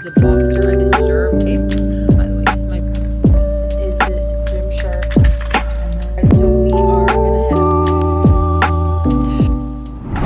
She's a boxer. I disturb hips. By the way, this is my is this gym shirt. And so we are gonna head out.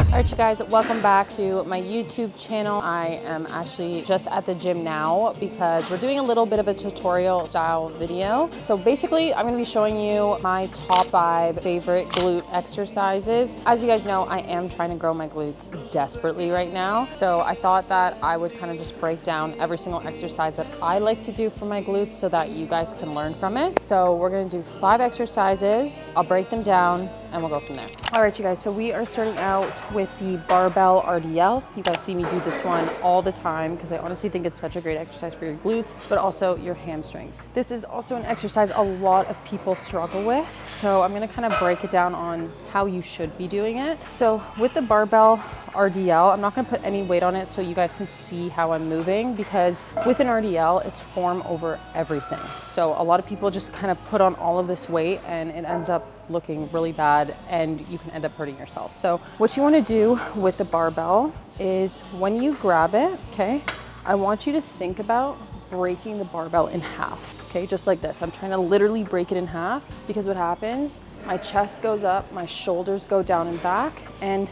Alright, you guys, welcome back to my YouTube channel. I am actually just at the gym now because we're doing a little bit of a tutorial style video. So basically, I'm gonna be showing you my top 5 favorite glute exercises. As you guys know, I am trying to grow my glutes desperately right now. So I thought that I would kind of just break down every single exercise that I like to do for my glutes so that you guys can learn from it. So we're gonna do 5 exercises. I'll break them down and we'll go from there. All right, you guys, so we are starting out with the Barbell RDL. You guys see me do this one all the time because I honestly think it's such a great exercise for your glutes, but also your hamstrings. This is also an exercise a lot of people struggle with. So I'm gonna kind of break it down on how you should be doing it. So with the Barbell RDL, I'm not gonna put any weight on it so you guys can see how I'm moving, because with an RDL, it's form over everything. So a lot of people just kind of put on all of this weight and it ends up looking really bad and you can end up hurting yourself. So what you want to do with the barbell is when you grab it, okay, I want you to think about breaking the barbell in half, okay, just like this. I'm trying to literally break it in half because what happens, my chest goes up, my shoulders go down and back, and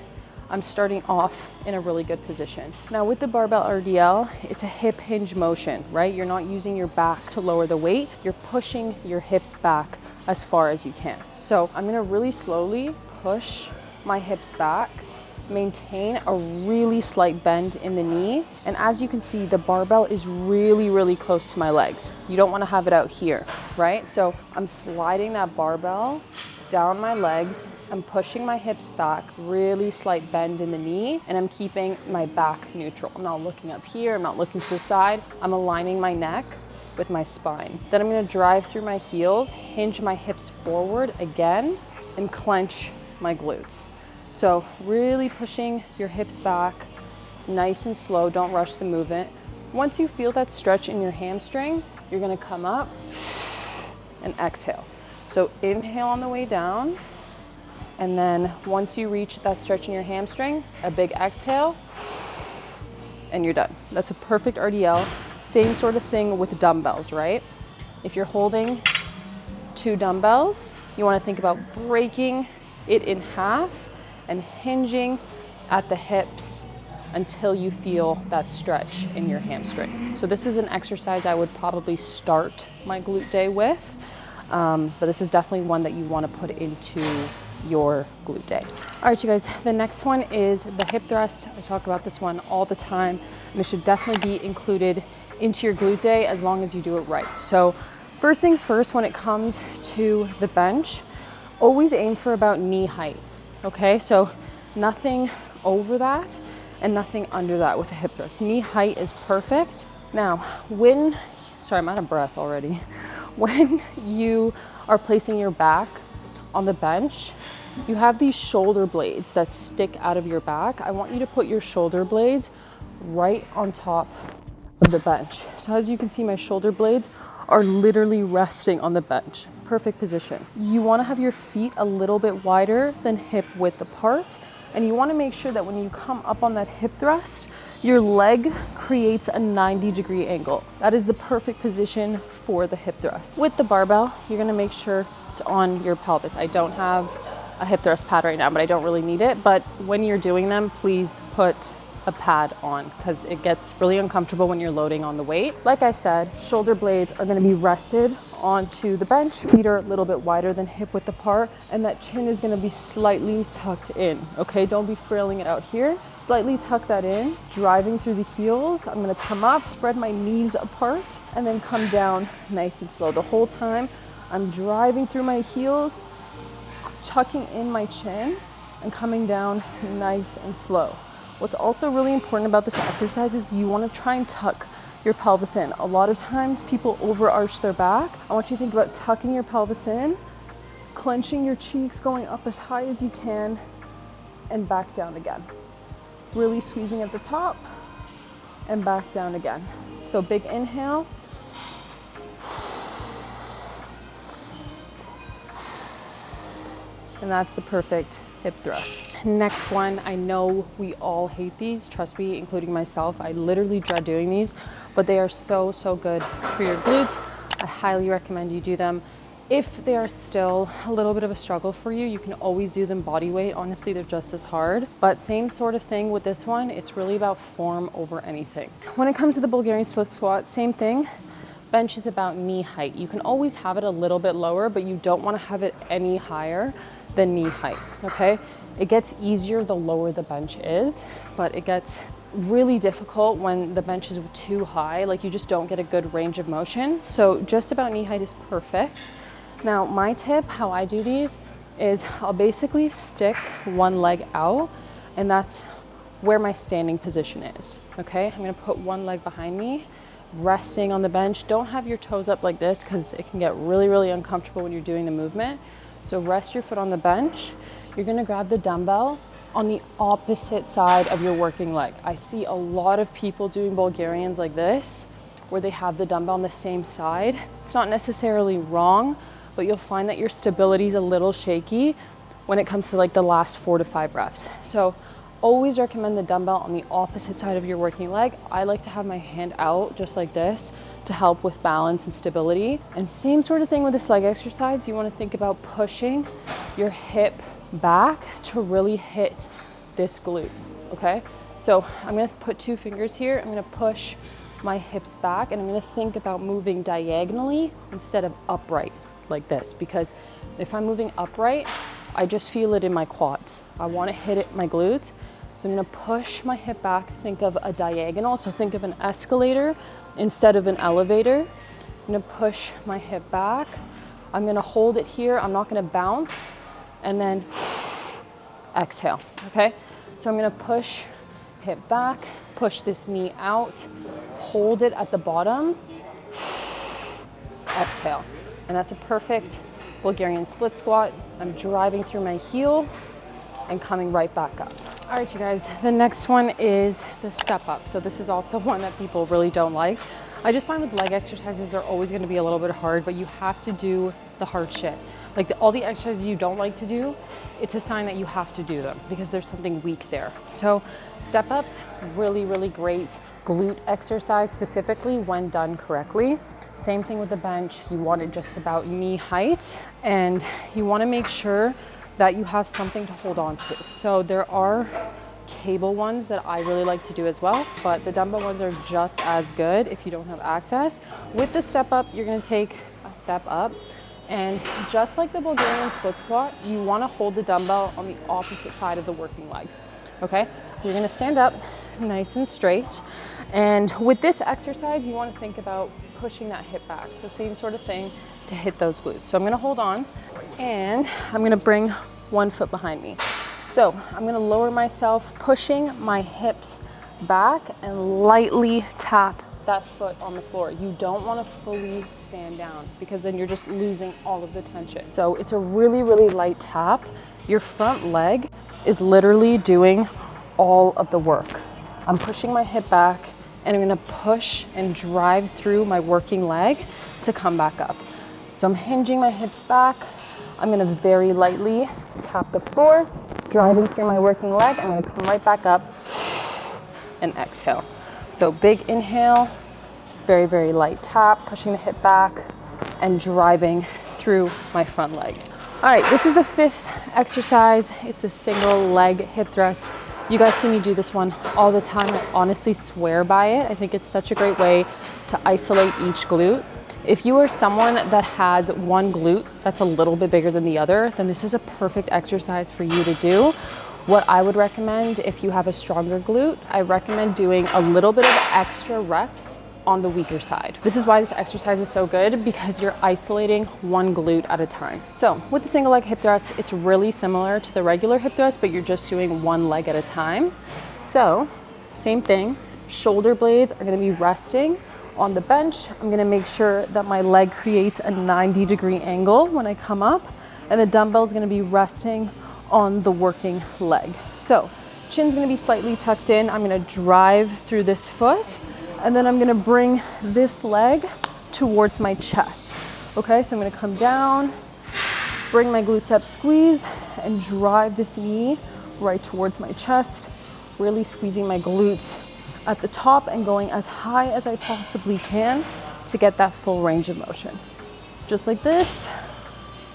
I'm starting off in a really good position. Now with the Barbell RDL, it's a hip hinge motion, right? You're not using your back to lower the weight, you're pushing your hips back as far as you can. So I'm gonna really slowly push my hips back, maintain a really slight bend in the knee. And as you can see, the barbell is really, really close to my legs. You don't wanna have it out here, right? So I'm sliding that barbell down my legs. I'm pushing my hips back, really slight bend in the knee, and I'm keeping my back neutral. I'm not looking up here, I'm not looking to the side. I'm aligning my neck with my spine. Then I'm gonna drive through my heels, hinge my hips forward again, and clench my glutes. So really pushing your hips back, nice and slow, don't rush the movement. Once you feel that stretch in your hamstring, you're gonna come up and exhale. So inhale on the way down, and then once you reach that stretch in your hamstring, a big exhale, and you're done. That's a perfect RDL. Same sort of thing with dumbbells, right? If you're holding 2 dumbbells, you wanna think about breaking it in half and hinging at the hips until you feel that stretch in your hamstring. So this is an exercise I would probably start my glute day with, but this is definitely one that you wanna put into your glute day. All right, you guys, the next one is the hip thrust. I talk about this one all the time, and it should definitely be included into your glute day as long as you do it right. So first things first, when it comes to the bench, always aim for about knee height, okay? So nothing over that and nothing under that with a hip thrust. Knee height is perfect. Now, sorry, I'm out of breath already. When you are placing your back on the bench, you have these shoulder blades that stick out of your back. I want you to put your shoulder blades right on top of the bench. So as you can see, my shoulder blades are literally resting on the bench. Perfect position. You wanna have your feet a little bit wider than hip width apart, and you wanna make sure that when you come up on that hip thrust, your leg creates a 90-degree angle. That is the perfect position for the hip thrust. With the barbell, you're gonna make sure it's on your pelvis. I don't have a hip thrust pad right now, but I don't really need it. But when you're doing them, please put a pad on because it gets really uncomfortable when you're loading on the weight. Like I said, shoulder blades are gonna be rested onto the bench. Feet are a little bit wider than hip width apart, and that chin is gonna be slightly tucked in, okay? Don't be frailing it out here. Slightly tuck that in, driving through the heels. I'm gonna come up, spread my knees apart, and then come down nice and slow. The whole time, I'm driving through my heels, tucking in my chin, and coming down nice and slow. What's also really important about this exercise is you want to try and tuck your pelvis in. A lot of times people overarch their back. I want you to think about tucking your pelvis in, clenching your cheeks, going up as high as you can, and back down again. Really squeezing at the top, and back down again. So big inhale. And that's the perfect hip thrust. Next one, I know we all hate these, trust me, including myself. I literally dread doing these, but they are so, so good for your glutes. I highly recommend you do them. If they are still a little bit of a struggle for you, you can always do them body weight. Honestly, they're just as hard, but same sort of thing with this one. It's really about form over anything. When it comes to the Bulgarian split squat, same thing. Bench is about knee height. You can always have it a little bit lower, but you don't want to have it any higher than knee height, okay? It gets easier the lower the bench is, but it gets really difficult when the bench is too high. Like, you just don't get a good range of motion. So just about knee height is perfect. Now, my tip, how I do these, is I'll basically stick one leg out, and that's where my standing position is, okay? I'm gonna put one leg behind me, resting on the bench. Don't have your toes up like this because it can get really, really uncomfortable when you're doing the movement. So rest your foot on the bench. You're gonna grab the dumbbell on the opposite side of your working leg. I see a lot of people doing Bulgarians like this, where they have the dumbbell on the same side. It's not necessarily wrong, but you'll find that your stability is a little shaky when it comes to like the last 4 to 5 reps. So always recommend the dumbbell on the opposite side of your working leg. I like to have my hand out just like this to help with balance and stability. And same sort of thing with this leg exercise. You want to think about pushing your hip back to really hit this glute, okay? So I'm going to put 2 fingers here. I'm going to push my hips back, and I'm going to think about moving diagonally instead of upright like this, because if I'm moving upright, I just feel it in my quads. I want to hit it my glutes. So I'm going to push my hip back, think of a diagonal. So think of an escalator instead of an elevator. I'm going to push my hip back. I'm going to hold it here. I'm not going to bounce, and then exhale, okay? So I'm going to push hip back, push this knee out, hold it at the bottom, exhale. And that's a perfect Bulgarian split squat. I'm driving through my heel and coming right back up. All right, you guys, the next one is the step up. So this is also one that people really don't like. I just find with leg exercises, they're always gonna be a little bit hard, but you have to do the hard shit. Like all the exercises you don't like to do, it's a sign that you have to do them because there's something weak there. So step ups, really, really great glute exercise, specifically when done correctly. Same thing with the bench. You want it just about knee height, and you want to make sure that you have something to hold on to. So there are cable ones that I really like to do as well, but the dumbbell ones are just as good if you don't have access. With the step up, you're going to take a step up, and just like the Bulgarian split squat, you want to hold the dumbbell on the opposite side of the working leg. Okay, so you're going to stand up nice and straight, and with this exercise, you want to think about pushing that hip back. So same sort of thing to hit those glutes. So I'm going to hold on, and I'm going to bring one foot behind me. So I'm going to lower myself, pushing my hips back, and lightly tap that foot on the floor. You don't want to fully stand down because then you're just losing all of the tension. So it's a really, really light tap. Your front leg is literally doing all of the work. I'm pushing my hip back, and I'm gonna push and drive through my working leg to come back up. So I'm hinging my hips back. I'm gonna very lightly tap the floor, driving through my working leg. I'm gonna come right back up and exhale. So big inhale, very, very light tap, pushing the hip back and driving through my front leg. All right, this is the 5th exercise. It's a single leg hip thrust. You guys see me do this one all the time. I honestly swear by it. I think it's such a great way to isolate each glute. If you are someone that has one glute that's a little bit bigger than the other, then this is a perfect exercise for you to do. What I would recommend if you have a stronger glute, I recommend doing a little bit of extra reps on the weaker side. This is why this exercise is so good, because you're isolating one glute at a time. So with the single leg hip thrust, it's really similar to the regular hip thrust, but you're just doing one leg at a time. So same thing, shoulder blades are gonna be resting on the bench. I'm gonna make sure that my leg creates a 90-degree angle when I come up, and the dumbbell is gonna be resting on the working leg. So chin's gonna be slightly tucked in. I'm gonna drive through this foot, and then I'm gonna bring this leg towards my chest. Okay, so I'm gonna come down, bring my glutes up, squeeze, and drive this knee right towards my chest, really squeezing my glutes at the top and going as high as I possibly can to get that full range of motion. Just like this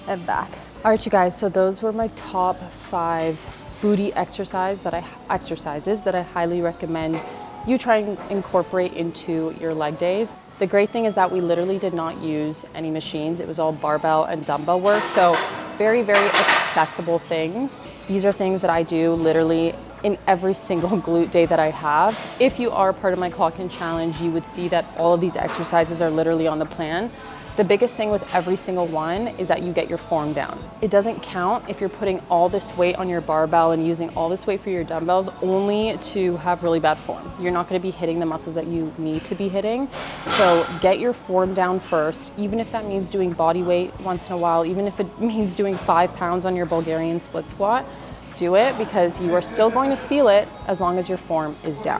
and back. All right, you guys, so those were my top 5 booty exercises that I highly recommend you try and incorporate into your leg days. The great thing is that we literally did not use any machines. It was all barbell and dumbbell work. So very, very accessible things. These are things that I do literally in every single glute day that I have. If you are part of my Clock In Challenge, you would see that all of these exercises are literally on the plan. The biggest thing with every single one is that you get your form down. It doesn't count if you're putting all this weight on your barbell and using all this weight for your dumbbells only to have really bad form. You're not gonna be hitting the muscles that you need to be hitting. So get your form down first, even if that means doing body weight once in a while, even if it means doing 5 pounds on your Bulgarian split squat, do it, because you are still going to feel it as long as your form is down.